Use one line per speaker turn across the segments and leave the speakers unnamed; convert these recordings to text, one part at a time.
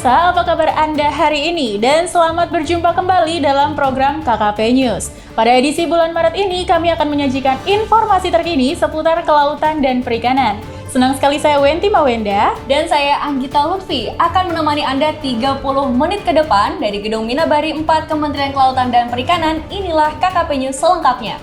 pemirsa, apa kabar Anda hari ini? Dan selamat berjumpa kembali dalam program KKP News. Pada edisi bulan Maret ini, kami akan menyajikan informasi terkini seputar kelautan dan perikanan. Senang sekali saya Wenti Mawenda.
Dan saya Anggita Lutfi akan menemani Anda 30 menit ke depan dari Gedung Minabari 4 Kementerian Kelautan dan Perikanan. Inilah KKP News selengkapnya.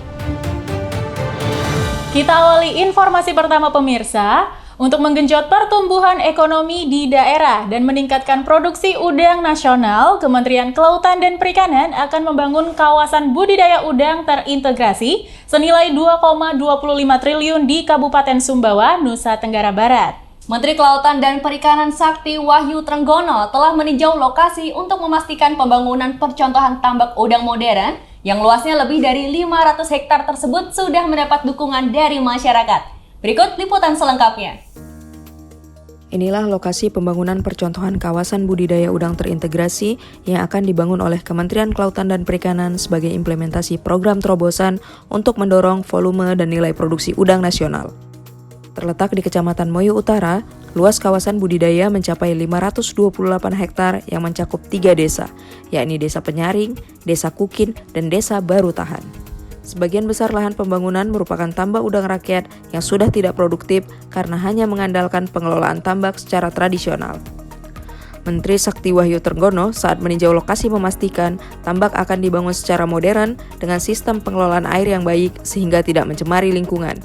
Kita awali informasi pertama pemirsa. Untuk menggenjot pertumbuhan ekonomi di daerah dan meningkatkan produksi udang nasional, Kementerian Kelautan dan Perikanan akan membangun kawasan budidaya udang terintegrasi senilai 2,25 triliun di Kabupaten Sumbawa, Nusa Tenggara Barat.
Menteri Kelautan dan Perikanan Sakti Wahyu Trenggono telah meninjau lokasi untuk memastikan pembangunan percontohan tambak udang modern yang luasnya lebih dari 500 hektar tersebut sudah mendapat dukungan dari masyarakat. Berikut liputan selengkapnya.
Inilah lokasi pembangunan percontohan kawasan budidaya udang terintegrasi yang akan dibangun oleh Kementerian Kelautan dan Perikanan sebagai implementasi program terobosan untuk mendorong volume dan nilai produksi udang nasional. Terletak di Kecamatan Moyo Utara, luas kawasan budidaya mencapai 528 hektar yang mencakup 3 desa, yakni Desa Penyaring, Desa Kukin, dan Desa Baru Tahan. Sebagian besar lahan pembangunan merupakan tambak udang rakyat yang sudah tidak produktif karena hanya mengandalkan pengelolaan tambak secara tradisional. Menteri Sakti Wahyu Trenggono saat meninjau lokasi memastikan tambak akan dibangun secara modern dengan sistem pengelolaan air yang baik sehingga tidak mencemari lingkungan.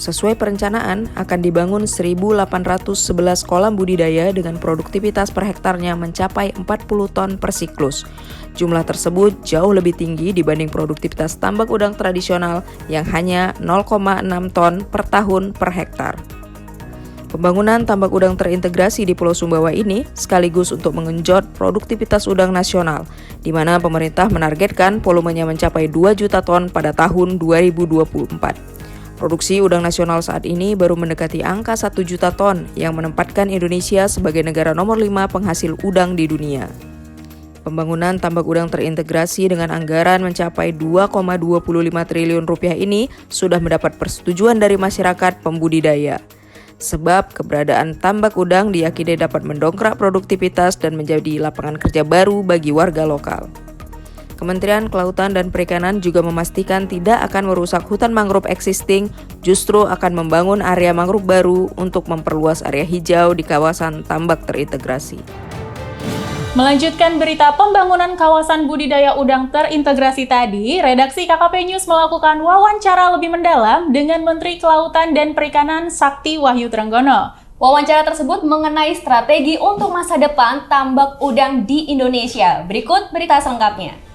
Sesuai perencanaan, akan dibangun 1.811 kolam budidaya dengan produktivitas per hektarnya mencapai 40 ton per siklus. Jumlah tersebut jauh lebih tinggi dibanding produktivitas tambak udang tradisional yang hanya 0,6 ton per tahun per hektar. Pembangunan tambak udang terintegrasi di Pulau Sumbawa ini sekaligus untuk mengenjot produktivitas udang nasional, di mana pemerintah menargetkan volumenya mencapai 2 juta ton pada tahun 2024. Produksi udang nasional saat ini baru mendekati angka 1 juta ton yang menempatkan Indonesia sebagai negara nomor 5 penghasil udang di dunia. Pembangunan tambak udang terintegrasi dengan anggaran mencapai 2,25 triliun rupiah ini sudah mendapat persetujuan dari masyarakat pembudidaya. Sebab keberadaan tambak udang diyakini dapat mendongkrak produktivitas dan menjadi lapangan kerja baru bagi warga lokal. Kementerian Kelautan dan Perikanan juga memastikan tidak akan merusak hutan mangrove existing, justru akan membangun area mangrove baru untuk memperluas area hijau di kawasan tambak terintegrasi.
Melanjutkan berita pembangunan kawasan budidaya udang terintegrasi tadi, redaksi KKP News melakukan wawancara lebih mendalam dengan Menteri Kelautan dan Perikanan Sakti Wahyu Trenggono.
Wawancara tersebut mengenai strategi untuk masa depan tambak udang di Indonesia. Berikut berita selengkapnya.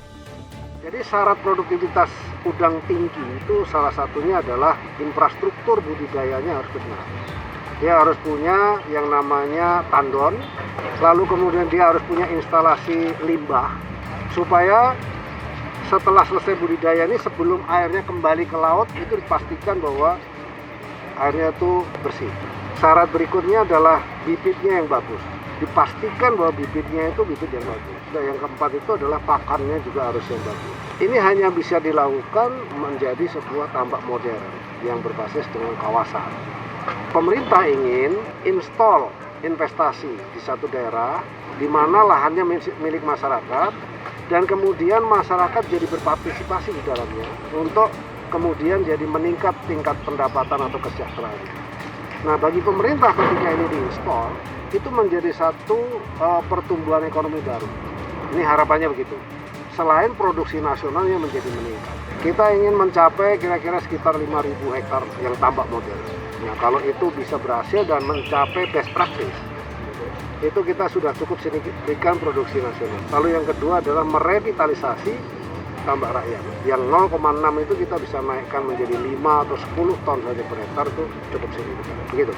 Jadi syarat produktivitas udang tinggi itu salah satunya adalah infrastruktur budidayanya harus benar. Dia harus punya yang namanya tandon, lalu kemudian dia harus punya instalasi limbah, supaya setelah selesai budidaya ini sebelum airnya kembali ke laut itu dipastikan bahwa airnya itu bersih. Syarat berikutnya adalah bibitnya yang bagus. Dipastikan bahwa bibitnya itu bibit yang bagus. Dan yang keempat itu adalah pakannya juga harus yang bagus. Ini hanya bisa dilakukan menjadi sebuah tambak modern yang berbasis dengan kawasan. Pemerintah ingin install investasi di satu daerah di mana lahannya milik masyarakat dan kemudian masyarakat jadi berpartisipasi di dalamnya untuk kemudian jadi meningkat tingkat pendapatan atau kesejahteraan. Nah, bagi pemerintah ketika ini diinstal, itu menjadi satu pertumbuhan ekonomi baru. Ini harapannya begitu. Selain produksi nasionalnya menjadi meningkat. Kita ingin mencapai kira-kira sekitar 5.000 hektar yang tambak modern. Nah, kalau itu bisa berhasil dan mencapai best practice, itu kita sudah cukup signifikan produksi nasional. Lalu yang kedua adalah merevitalisasi tambak rakyat. Yang 0,6 itu kita bisa naikkan menjadi 5 atau 10 ton saja per hektar, itu cukup signifikan. Begitu,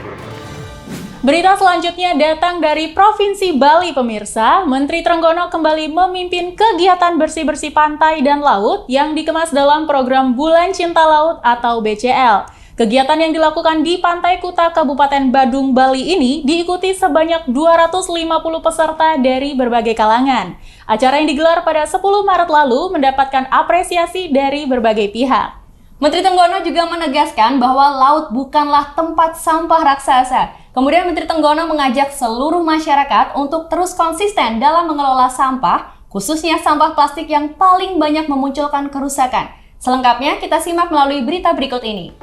Berita selanjutnya datang dari Provinsi Bali pemirsa. Menteri Trenggono kembali memimpin kegiatan bersih-bersih pantai dan laut yang dikemas dalam program Bulan Cinta Laut atau BCL. Kegiatan yang dilakukan di Pantai Kuta Kabupaten Badung, Bali ini diikuti sebanyak 250 peserta dari berbagai kalangan. Acara yang digelar pada 10 Maret lalu mendapatkan apresiasi dari berbagai pihak.
Menteri Trenggono juga menegaskan bahwa laut bukanlah tempat sampah raksasa. Kemudian Menteri Trenggono mengajak seluruh masyarakat untuk terus konsisten dalam mengelola sampah, khususnya sampah plastik yang paling banyak memunculkan kerusakan. Selengkapnya kita simak melalui berita berikut ini.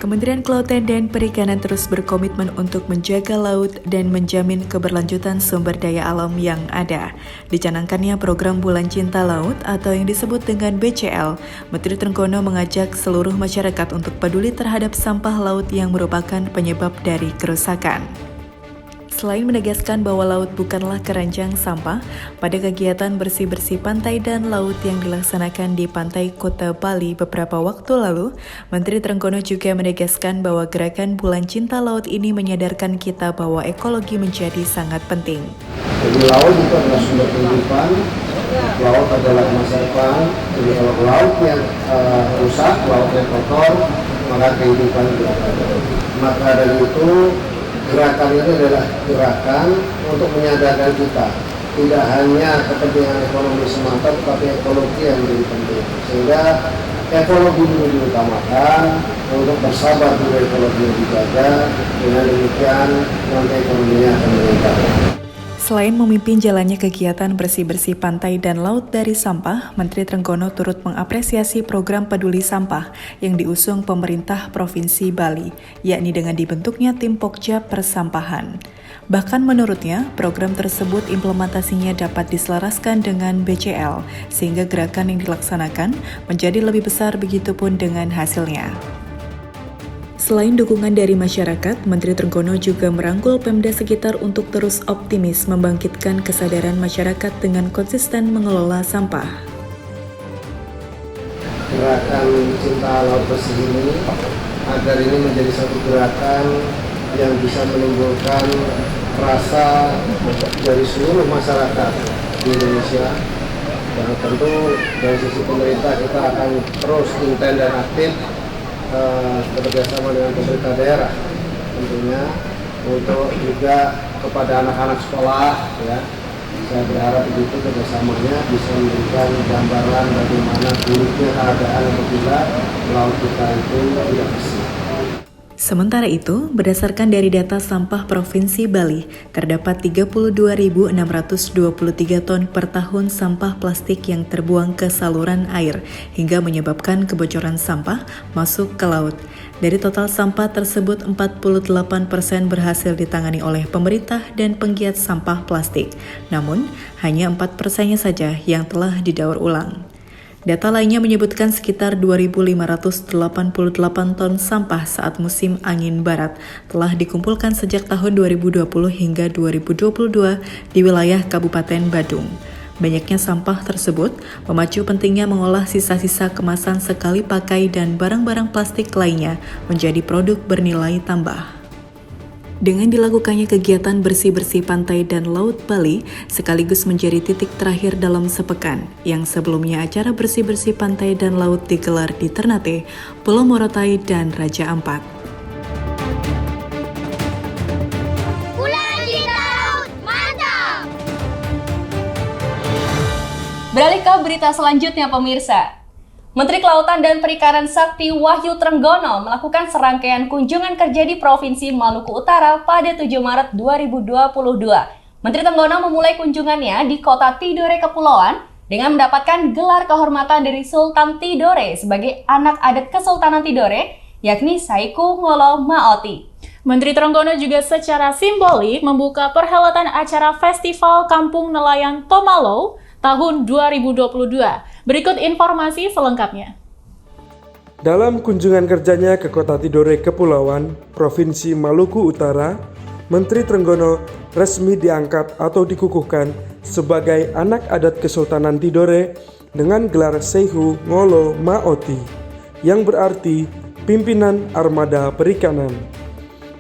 Kementerian Kelautan dan Perikanan terus berkomitmen untuk menjaga laut dan menjamin keberlanjutan sumber daya alam yang ada. Dicanangkannya program Bulan Cinta Laut atau yang disebut dengan BCL, Menteri Trenggono mengajak seluruh masyarakat untuk peduli terhadap sampah laut yang merupakan penyebab dari kerusakan. Selain menegaskan bahwa laut bukanlah keranjang sampah, pada kegiatan bersih-bersih pantai dan laut yang dilaksanakan di pantai Kota Bali beberapa waktu lalu, Menteri Trenggono juga menegaskan bahwa gerakan Bulan Cinta Laut ini menyadarkan kita bahwa ekologi menjadi sangat penting.
Jadi laut itu adalah sumber kehidupan, laut adalah masa depan. Jadi kalau lautnya rusak, lautnya kotor, maka kehidupan tidak ada. Maka dari itu gerakan ini adalah gerakan untuk menyadarkan kita tidak hanya kepentingan ekonomi semata, tetapi ekologi yang menjadi penting. Sehingga ekologi dulu diutamakan, untuk bersabar dulu ekologi yang dijaga. Dengan demikian nanti ekonominya akan meningkat.
Selain memimpin jalannya kegiatan bersih-bersih pantai dan laut dari sampah, Menteri Trenggono turut mengapresiasi program peduli sampah yang diusung pemerintah Provinsi Bali, yakni dengan dibentuknya tim Pokja Persampahan. Bahkan menurutnya, program tersebut implementasinya dapat diselaraskan dengan BCL, sehingga gerakan yang dilaksanakan menjadi lebih besar begitupun dengan hasilnya. Selain dukungan dari masyarakat, Menteri Trenggono juga merangkul Pemda sekitar untuk terus optimis membangkitkan kesadaran masyarakat dengan konsisten mengelola sampah.
Gerakan Cinta Laut Bersih ini agar ini menjadi satu gerakan yang bisa menimbulkan rasa dari seluruh masyarakat di Indonesia. Dan tentu dari sisi pemerintah kita akan terus intens dan aktif bekerjasama dengan pemerintah daerah tentunya untuk juga kepada anak-anak sekolah ya. Saya berharap begitu kerjasamanya bisa memberikan gambaran bagaimana buruknya keadaan apabila laut kita itu tidak bersih.
Sementara itu, berdasarkan dari data sampah Provinsi Bali, terdapat 32.623 ton per tahun sampah plastik yang terbuang ke saluran air, hingga menyebabkan kebocoran sampah masuk ke laut. Dari total sampah tersebut, 48% berhasil ditangani oleh pemerintah dan penggiat sampah plastik. Namun, hanya 4%-nya saja yang telah didaur ulang. Data lainnya menyebutkan sekitar 2.588 ton sampah saat musim angin barat telah dikumpulkan sejak tahun 2020 hingga 2022 di wilayah Kabupaten Badung. Banyaknya sampah tersebut memacu pentingnya mengolah sisa-sisa kemasan sekali pakai dan barang-barang plastik lainnya menjadi produk bernilai tambah. Dengan dilakukannya kegiatan bersih-bersih pantai dan laut Bali, sekaligus menjadi titik terakhir dalam sepekan, yang sebelumnya acara bersih-bersih pantai dan laut digelar di Ternate, Pulau Morotai, dan Raja Ampat.
Bulan Cinta Laut, mantap!
Beralih ke berita selanjutnya pemirsa. Menteri Kelautan dan Perikanan Sakti Wahyu Trenggono melakukan serangkaian kunjungan kerja di Provinsi Maluku Utara pada 7 Maret 2022. Menteri Trenggono memulai kunjungannya di Kota Tidore Kepulauan dengan mendapatkan gelar kehormatan dari Sultan Tidore sebagai anak adat Kesultanan Tidore, yakni Saiku Ngolo Maoti.
Menteri Trenggono juga secara simbolik membuka perhelatan acara Festival Kampung Nelayan Tomalo tahun 2022. Berikut informasi selengkapnya.
Dalam kunjungan kerjanya ke Kota Tidore Kepulauan, Provinsi Maluku Utara, Menteri Trenggono resmi diangkat atau dikukuhkan sebagai anak adat Kesultanan Tidore dengan gelar Saiku Ngolo Maoti, yang berarti pimpinan armada perikanan.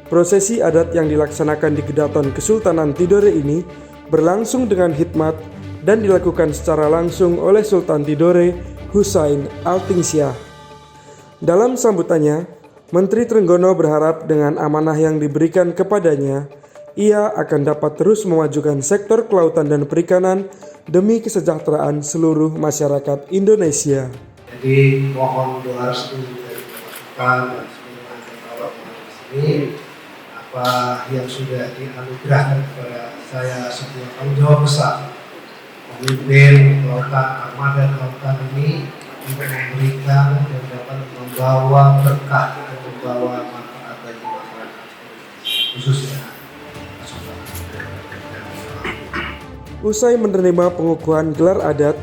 Prosesi adat yang dilaksanakan di Kedaton Kesultanan Tidore ini berlangsung dengan hikmat dan dilakukan secara langsung oleh Sultan Tidore Husain Altingsyah. Dalam sambutannya, Menteri Trenggono berharap dengan amanah yang diberikan kepadanya, ia akan dapat terus memajukan sektor kelautan dan perikanan demi kesejahteraan seluruh masyarakat Indonesia.
Jadi mohon doa restu dari pasukan dan seluruh
ini apa yang sudah dianugerahkan kepada saya sebuah tanggung jawab besar memimpin kelautan armada kelautan ini untuk memberikan dan dapat membawa berkah dan membawa manfaat bagi masyarakat khususnya.
Usai menerima pengukuhan gelar adat,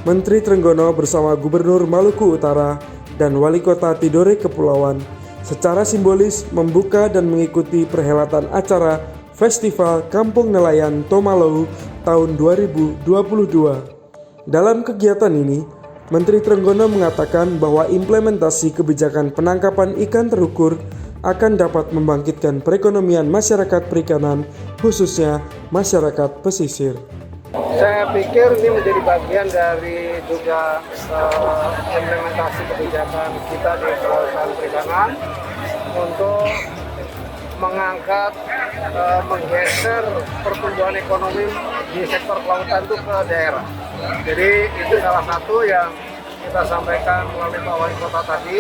Menteri Trenggono bersama Gubernur Maluku Utara dan Wali Kota Tidore Kepulauan secara simbolis membuka dan mengikuti perhelatan acara Festival Kampung Nelayan Tomalau tahun 2022. Dalam kegiatan ini, Menteri Trenggono mengatakan bahwa implementasi kebijakan penangkapan ikan terukur akan dapat membangkitkan perekonomian masyarakat perikanan, khususnya masyarakat pesisir.
Saya pikir ini menjadi bagian dari juga implementasi kebijakan kita di kelautan perikanan untuk mengangkat, menggeser pertumbuhan ekonomi di sektor kelautan itu ke daerah. Jadi itu salah satu yang kita sampaikan melalui Pak Wali Kota tadi,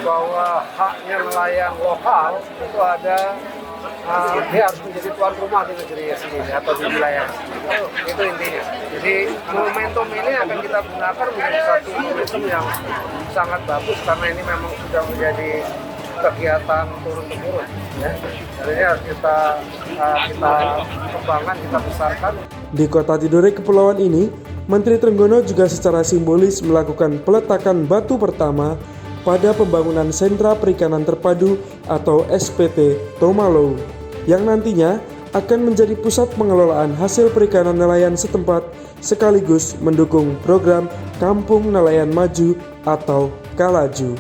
bahwa haknya nelayan lokal itu ada, dia harus menjadi tuan rumah di negeri sendiri atau di wilayah. Itu intinya. Jadi momentum ini akan kita gunakan menjadi satu momentum yang sangat bagus karena ini memang sudah menjadi kegiatan turun-temurun. Ya. Jadi ini harus kita kembangkan, kita besarkan.
Di Kota Tidore Kepulauan ini, Menteri Trenggono juga secara simbolis melakukan peletakan batu pertama pada pembangunan sentra perikanan terpadu atau SPT Tomalau, yang nantinya akan menjadi pusat pengelolaan hasil perikanan nelayan setempat sekaligus mendukung program Kampung Nelayan Maju atau Kalaju.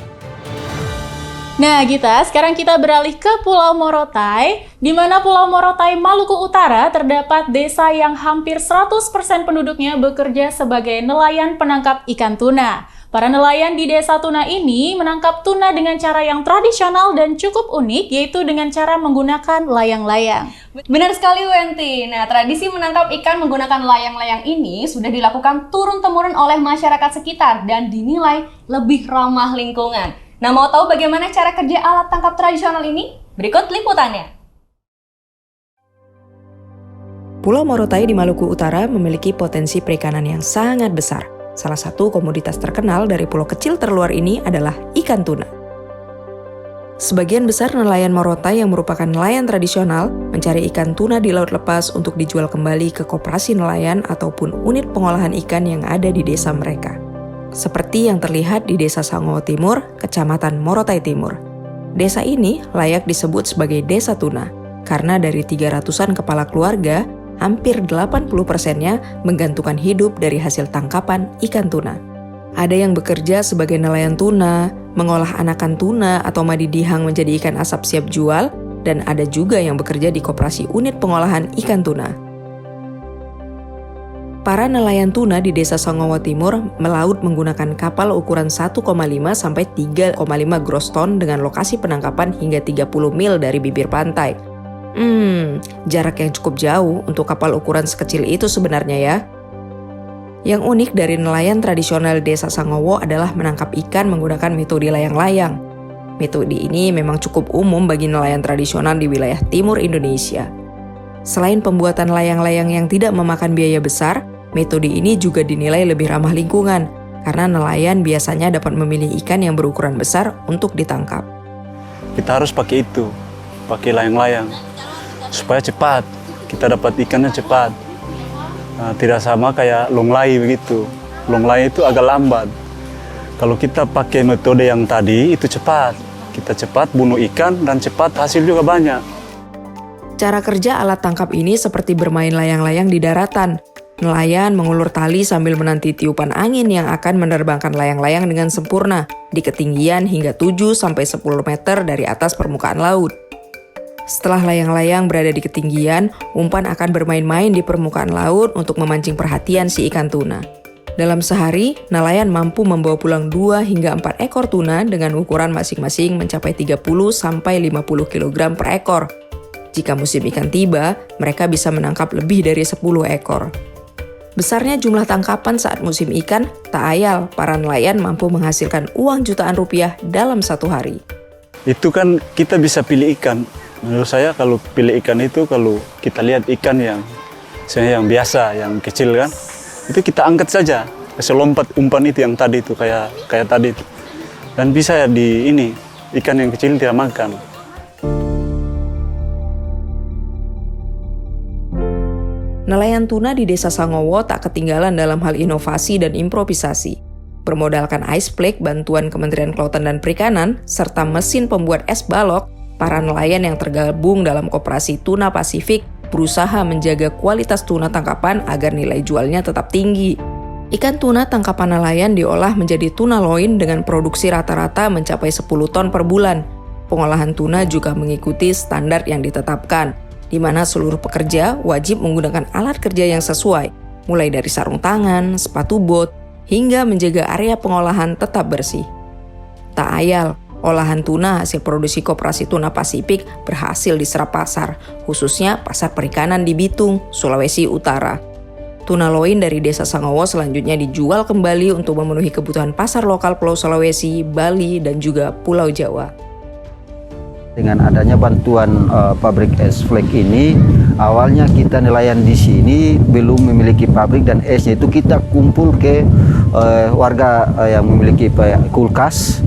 Nah Gita, sekarang kita beralih ke Pulau Morotai, di mana Pulau Morotai, Maluku Utara terdapat desa yang hampir 100% penduduknya bekerja sebagai nelayan penangkap ikan tuna. Para nelayan di desa tuna ini menangkap tuna dengan cara yang tradisional dan cukup unik, yaitu dengan cara menggunakan layang-layang.
Benar sekali Wenti. Nah, tradisi menangkap ikan menggunakan layang-layang ini sudah dilakukan turun-temurun oleh masyarakat sekitar dan dinilai lebih ramah lingkungan. Nah, mau tahu bagaimana cara kerja alat tangkap tradisional ini? Berikut liputannya.
Pulau Morotai di Maluku Utara memiliki potensi perikanan yang sangat besar. Salah satu komoditas terkenal dari pulau kecil terluar ini adalah ikan tuna. Sebagian besar nelayan Morotai yang merupakan nelayan tradisional mencari ikan tuna di laut lepas untuk dijual kembali ke koperasi nelayan ataupun unit pengolahan ikan yang ada di desa mereka. Seperti yang terlihat di Desa Sangowo Timur, Kecamatan Morotai Timur. Desa ini layak disebut sebagai desa tuna, karena dari 300-an kepala keluarga, hampir 80%-nya menggantungkan hidup dari hasil tangkapan ikan tuna. Ada yang bekerja sebagai nelayan tuna, mengolah anakan tuna atau madi dihang menjadi ikan asap siap jual, dan ada juga yang bekerja di koperasi unit pengolahan ikan tuna. Para nelayan tuna di Desa Sangowo Timur melaut menggunakan kapal ukuran 1,5 sampai 3,5 gross ton dengan lokasi penangkapan hingga 30 mil dari bibir pantai. Jarak yang cukup jauh untuk kapal ukuran sekecil itu sebenarnya ya. Yang unik dari nelayan tradisional Desa Sangowo adalah menangkap ikan menggunakan metode layang-layang. Metode ini memang cukup umum bagi nelayan tradisional di wilayah timur Indonesia. Selain pembuatan layang-layang yang tidak memakan biaya besar, metode ini juga dinilai lebih ramah lingkungan, karena nelayan biasanya dapat memilih ikan yang berukuran besar untuk ditangkap.
Kita harus pakai itu, pakai layang-layang, supaya cepat, kita dapat ikannya cepat. Tidak sama kayak longlai begitu. Longlai itu agak lambat. Kalau kita pakai metode yang tadi, itu cepat. Kita cepat bunuh ikan dan cepat hasil juga banyak.
Cara kerja alat tangkap ini seperti bermain layang-layang di daratan. Nelayan mengulur tali sambil menanti tiupan angin yang akan menerbangkan layang-layang dengan sempurna di ketinggian hingga 7-10 meter dari atas permukaan laut. Setelah layang-layang berada di ketinggian, umpan akan bermain-main di permukaan laut untuk memancing perhatian si ikan tuna. Dalam sehari, nelayan mampu membawa pulang 2 hingga 4 ekor tuna dengan ukuran masing-masing mencapai 30-50 kg per ekor. Jika musim ikan tiba, mereka bisa menangkap lebih dari 10 ekor. Besarnya jumlah tangkapan saat musim ikan, tak ayal para nelayan mampu menghasilkan uang jutaan rupiah dalam satu hari.
Itu kan kita bisa pilih ikan. Menurut saya kalau pilih ikan itu, kalau kita lihat ikan yang biasa, yang kecil kan, itu kita angkat saja, kasih lompat umpan itu yang tadi itu kayak tadi itu. Dan bisa ikan yang kecil tidak makan.
Nelayan tuna di Desa Sangowo tak ketinggalan dalam hal inovasi dan improvisasi. Bermodalkan ice plate bantuan Kementerian Kelautan dan Perikanan, serta mesin pembuat es balok, para nelayan yang tergabung dalam Koperasi Tuna Pasifik berusaha menjaga kualitas tuna tangkapan agar nilai jualnya tetap tinggi. Ikan tuna tangkapan nelayan diolah menjadi tuna loin dengan produksi rata-rata mencapai 10 ton per bulan. Pengolahan tuna juga mengikuti standar yang ditetapkan, di mana seluruh pekerja wajib menggunakan alat kerja yang sesuai, mulai dari sarung tangan, sepatu bot, hingga menjaga area pengolahan tetap bersih. Tak ayal, olahan tuna hasil produksi Koperasi Tuna Pasifik berhasil diserap pasar, khususnya pasar perikanan di Bitung, Sulawesi Utara. Tuna loin dari Desa Sangowo selanjutnya dijual kembali untuk memenuhi kebutuhan pasar lokal Pulau Sulawesi, Bali, dan juga Pulau Jawa.
Dengan adanya bantuan pabrik es flake ini, awalnya kita nelayan di sini belum memiliki pabrik dan esnya itu kita kumpul ke warga yang memiliki kulkas.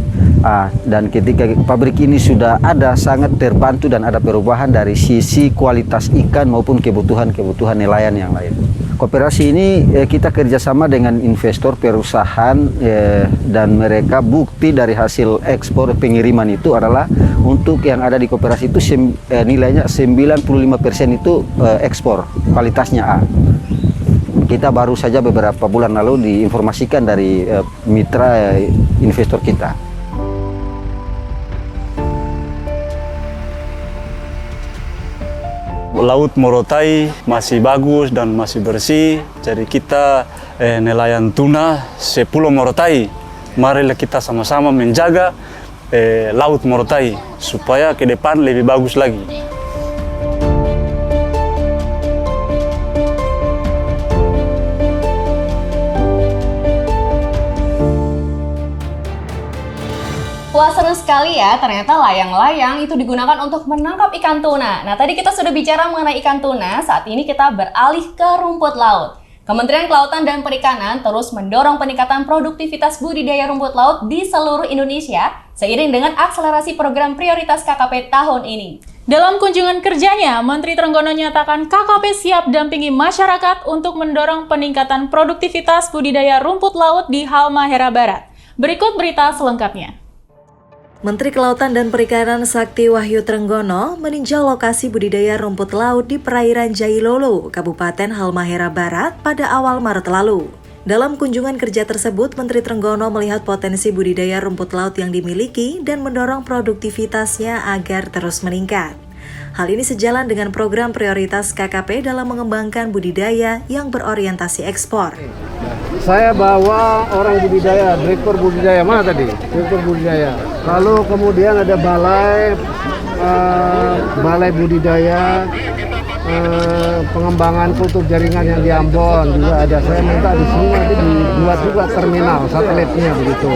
Dan ketika pabrik ini sudah ada, sangat terbantu dan ada perubahan dari sisi kualitas ikan maupun kebutuhan nelayan yang lain. Koperasi ini kita kerjasama dengan investor perusahaan dan mereka bukti dari hasil ekspor pengiriman itu adalah untuk yang ada di koperasi itu nilainya 95% itu ekspor, kualitasnya A. Kita baru saja beberapa bulan lalu diinformasikan dari mitra investor kita.
Laut Morotai masih bagus dan masih bersih, jadi kita nelayan tuna Pulau Morotai, marilah kita sama-sama menjaga Laut Morotai supaya ke depan lebih bagus lagi.
Wah, seru sekali ya, ternyata layang-layang itu digunakan untuk menangkap ikan tuna. Nah, tadi kita sudah bicara mengenai ikan tuna, saat ini kita beralih ke rumput laut. Kementerian Kelautan dan Perikanan terus mendorong peningkatan produktivitas budidaya rumput laut di seluruh Indonesia, seiring dengan akselerasi program prioritas KKP tahun ini.
Dalam kunjungan kerjanya, Menteri Trenggono nyatakan KKP siap dampingi masyarakat untuk mendorong peningkatan produktivitas budidaya rumput laut di Halmahera Barat. Berikut berita selengkapnya.
Menteri Kelautan dan Perikanan Sakti Wahyu Trenggono meninjau lokasi budidaya rumput laut di perairan Jailolo, Kabupaten Halmahera Barat pada awal Maret lalu. Dalam kunjungan kerja tersebut, Menteri Trenggono melihat potensi budidaya rumput laut yang dimiliki dan mendorong produktivitasnya agar terus meningkat. Hal ini sejalan dengan program prioritas KKP dalam mengembangkan budidaya yang berorientasi ekspor.
Saya bawa orang budidaya, direktur budidaya, mana tadi? Direktur budidaya. Lalu kemudian ada balai budidaya, pengembangan kultur jaringan yang di Ambon juga ada. Saya minta di sini nanti dibuat juga terminal satelitnya begitu.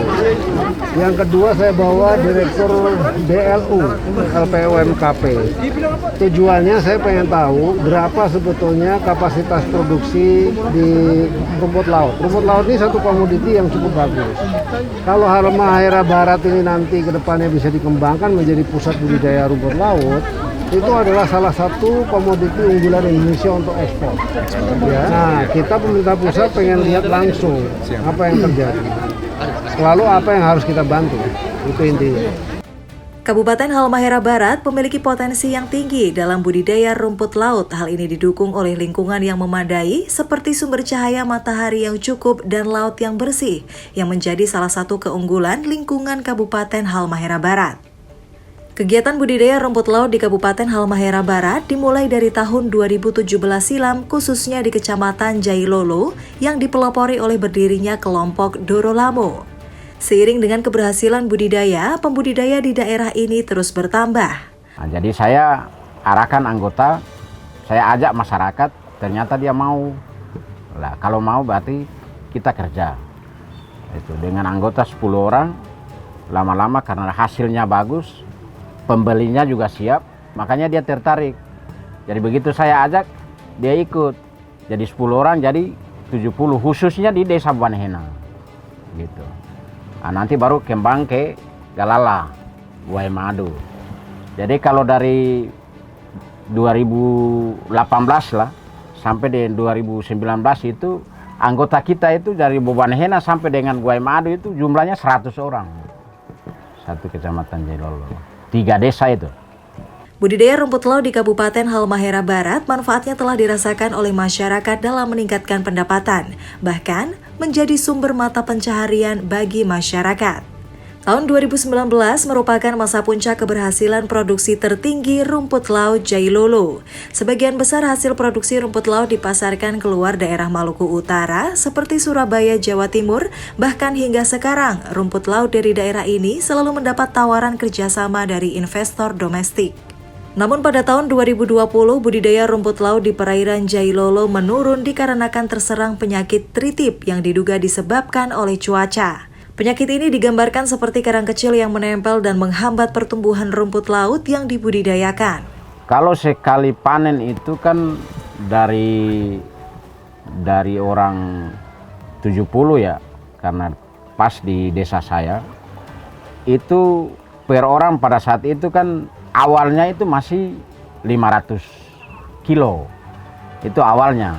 Yang kedua saya bawa direktur DLU LPUMKP. Tujuannya saya pengen tahu berapa sebetulnya kapasitas produksi di rumput laut. Rumput laut ini satu komoditi yang cukup bagus. Kalau Halmahera Barat ini nanti ke depannya bisa dikembangkan menjadi pusat budidaya rumput laut, itu adalah salah satu komoditi unggulan Indonesia untuk ekspor. Ya. Nah, kita pemerintah pusat pengen lihat langsung apa yang terjadi. Lalu apa yang harus kita bantu, itu intinya.
Kabupaten Halmahera Barat memiliki potensi yang tinggi dalam budidaya rumput laut. Hal ini didukung oleh lingkungan yang memadai seperti sumber cahaya matahari yang cukup dan laut yang bersih, yang menjadi salah satu keunggulan lingkungan Kabupaten Halmahera Barat. Kegiatan budidaya rumput laut di Kabupaten Halmahera Barat dimulai dari tahun 2017 silam, khususnya di Kecamatan Jailolo yang dipelopori oleh berdirinya kelompok Dorolamo. Seiring dengan keberhasilan budidaya, pembudidaya di daerah ini terus bertambah.
Nah, jadi saya arahkan anggota, saya ajak masyarakat, ternyata dia mau. Nah, kalau mau berarti kita kerja. Itu dengan anggota 10 orang, lama-lama karena hasilnya bagus, pembelinya juga siap, makanya dia tertarik. Jadi begitu saya ajak, dia ikut. Jadi 10 orang jadi 70, khususnya di Desa Buanhena. Gitu. Nah, nanti baru kembang ke Galala, Buah Madu. Jadi kalau dari 2018 lah sampai di 2019 itu anggota kita itu dari Buanhena sampai dengan Buah Madu itu jumlahnya 100 orang. Satu kecamatan Jailolo. 3 desa itu.
Budidaya rumput laut di Kabupaten Halmahera Barat manfaatnya telah dirasakan oleh masyarakat dalam meningkatkan pendapatan, bahkan menjadi sumber mata pencaharian bagi masyarakat. Tahun 2019 merupakan masa puncak keberhasilan produksi tertinggi rumput laut Jailolo. Sebagian besar hasil produksi rumput laut dipasarkan keluar daerah Maluku Utara seperti Surabaya, Jawa Timur. Bahkan hingga sekarang, rumput laut dari daerah ini selalu mendapat tawaran kerjasama dari investor domestik. Namun pada tahun 2020, budidaya rumput laut di perairan Jailolo menurun dikarenakan terserang penyakit tritip yang diduga disebabkan oleh cuaca. Penyakit ini digambarkan seperti karang kecil yang menempel dan menghambat pertumbuhan rumput laut yang dibudidayakan.
Kalau sekali panen itu kan dari orang 70 ya, karena pas di desa saya, itu per orang pada saat itu kan awalnya itu masih 500 kilo, itu awalnya.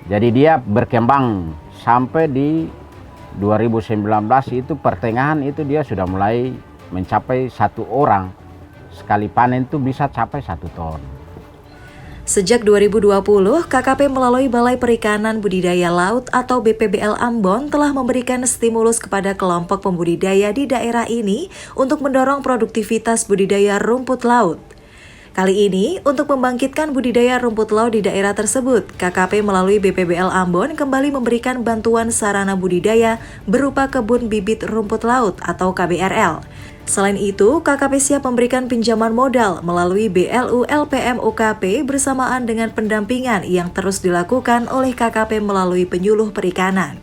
Jadi dia berkembang sampai di 2019 itu pertengahan itu dia sudah mulai mencapai 1 orang. Sekali panen itu bisa capai 1 ton.
Sejak 2020, KKP melalui Balai Perikanan Budidaya Laut atau BPBL Ambon telah memberikan stimulus kepada kelompok pembudidaya di daerah ini untuk mendorong produktivitas budidaya rumput laut. Kali ini, untuk membangkitkan budidaya rumput laut di daerah tersebut, KKP melalui BPBL Ambon kembali memberikan bantuan sarana budidaya berupa kebun bibit rumput laut atau KBRL. Selain itu, KKP siap memberikan pinjaman modal melalui BLU LPM UKP bersamaan dengan pendampingan yang terus dilakukan oleh KKP melalui penyuluh perikanan.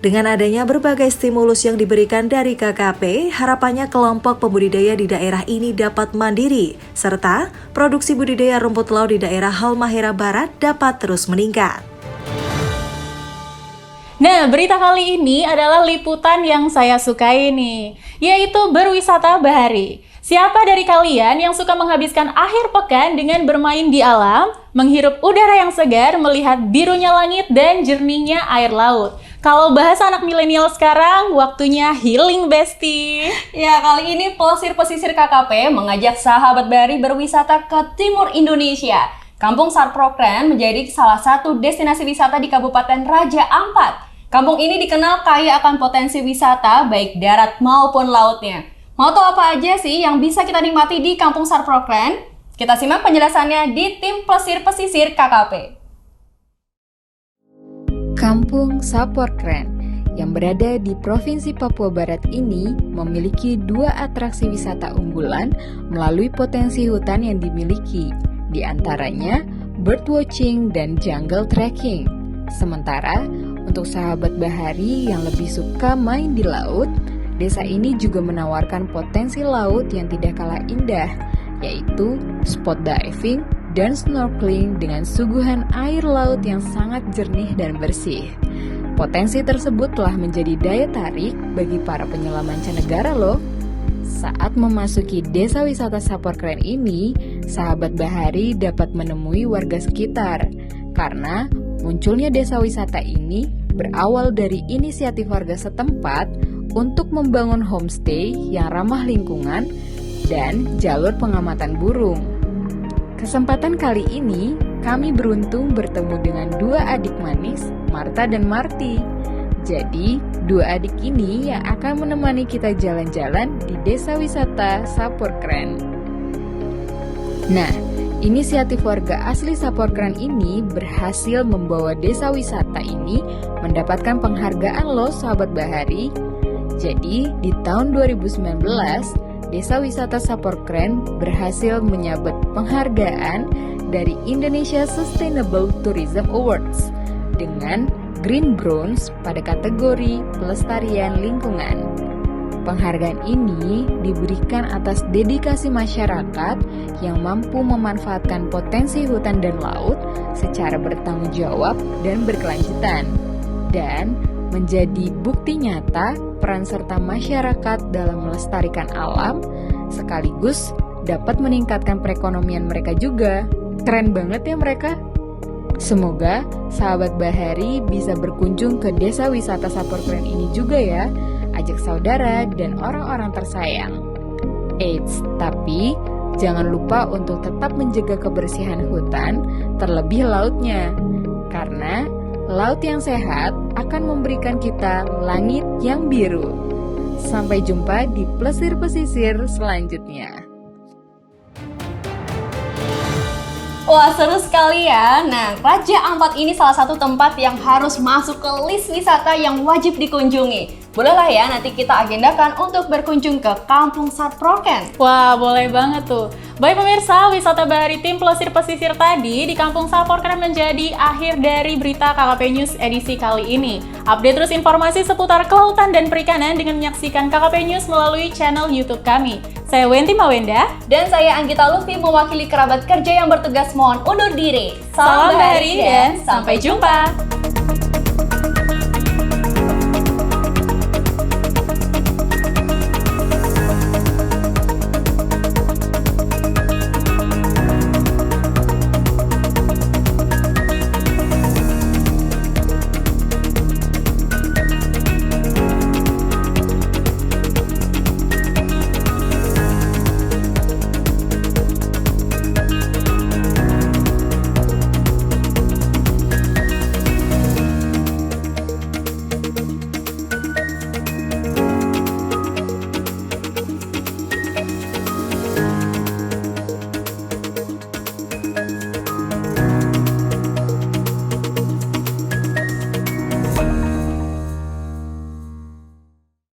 Dengan adanya berbagai stimulus yang diberikan dari KKP, harapannya kelompok pembudidaya di daerah ini dapat mandiri, serta produksi budidaya rumput laut di daerah Halmahera Barat dapat terus meningkat.
Nah, berita kali ini adalah liputan yang saya sukai nih, yaitu berwisata bahari. Siapa dari kalian yang suka menghabiskan akhir pekan dengan bermain di alam, menghirup udara yang segar, melihat birunya langit dan jernihnya air laut? Kalau bahasa anak milenial sekarang, waktunya healing, Besti.
Ya, kali ini Pelesir Pesisir KKP mengajak sahabat bahari berwisata ke timur Indonesia. Kampung Sarprokren menjadi salah satu destinasi wisata di Kabupaten Raja Ampat. Kampung ini dikenal kaya akan potensi wisata baik darat maupun lautnya. Mau tahu apa aja sih yang bisa kita nikmati di Kampung Sarprokren? Kita simak penjelasannya di tim Pelesir Pesisir KKP.
Kampung Sarprokren yang berada di Provinsi Papua Barat ini memiliki 2 atraksi wisata unggulan melalui potensi hutan yang dimiliki, di antaranya birdwatching dan jungle trekking. Sementara untuk sahabat bahari yang lebih suka main di laut, desa ini juga menawarkan potensi laut yang tidak kalah indah, yaitu spot diving dan snorkeling dengan suguhan air laut yang sangat jernih dan bersih. Potensi tersebut telah menjadi daya tarik bagi para penyelam mancanegara loh. Saat memasuki desa wisata Sarprokren ini, sahabat bahari dapat menemui warga sekitar, karena munculnya desa wisata ini berawal dari inisiatif warga setempat untuk membangun homestay yang ramah lingkungan dan jalur pengamatan burung. Kesempatan kali ini, kami beruntung bertemu dengan 2 adik manis, Marta dan Marty. Jadi, 2 adik ini yang akan menemani kita jalan-jalan di desa wisata Sarprokren. Nah, inisiatif warga asli Sarprokren ini berhasil membawa desa wisata ini mendapatkan penghargaan loh sahabat bahari. Jadi, di tahun 2019, Desa Wisata Sarprokren berhasil menyabet penghargaan dari Indonesia Sustainable Tourism Awards dengan Green Bronze pada kategori pelestarian lingkungan. Penghargaan ini diberikan atas dedikasi masyarakat yang mampu memanfaatkan potensi hutan dan laut secara bertanggung jawab dan berkelanjutan, dan menjadi bukti nyata peran serta masyarakat dalam melestarikan alam, sekaligus dapat meningkatkan perekonomian mereka juga. Keren banget ya mereka. Semoga sahabat Bahari bisa berkunjung ke desa wisata Saporkren ini juga ya. Ajak saudara dan orang-orang tersayang. Eits, tapi jangan lupa untuk tetap menjaga kebersihan hutan, terlebih lautnya. Karena laut yang sehat akan memberikan kita langit yang biru. Sampai jumpa di Plesir Pesisir selanjutnya.
Wah, seru sekali ya. Nah, Raja Ampat ini salah satu tempat yang harus masuk ke list wisata yang wajib dikunjungi. Bolehlah ya, nanti kita agendakan untuk berkunjung ke Kampung Saporkren.
Wah, boleh banget tuh. Baik pemirsa, wisata Bahari tim Plesir Pesisir tadi di Kampung Saporkren menjadi akhir dari berita KKP News edisi kali ini. Update terus informasi seputar kelautan dan perikanan dengan menyaksikan KKP News melalui channel YouTube kami. Saya Wenti Mawenda.
Dan saya Anggita Lutfi mewakili kerabat kerja yang bertugas mohon undur diri.
Salam Bahari dan sampai jumpa.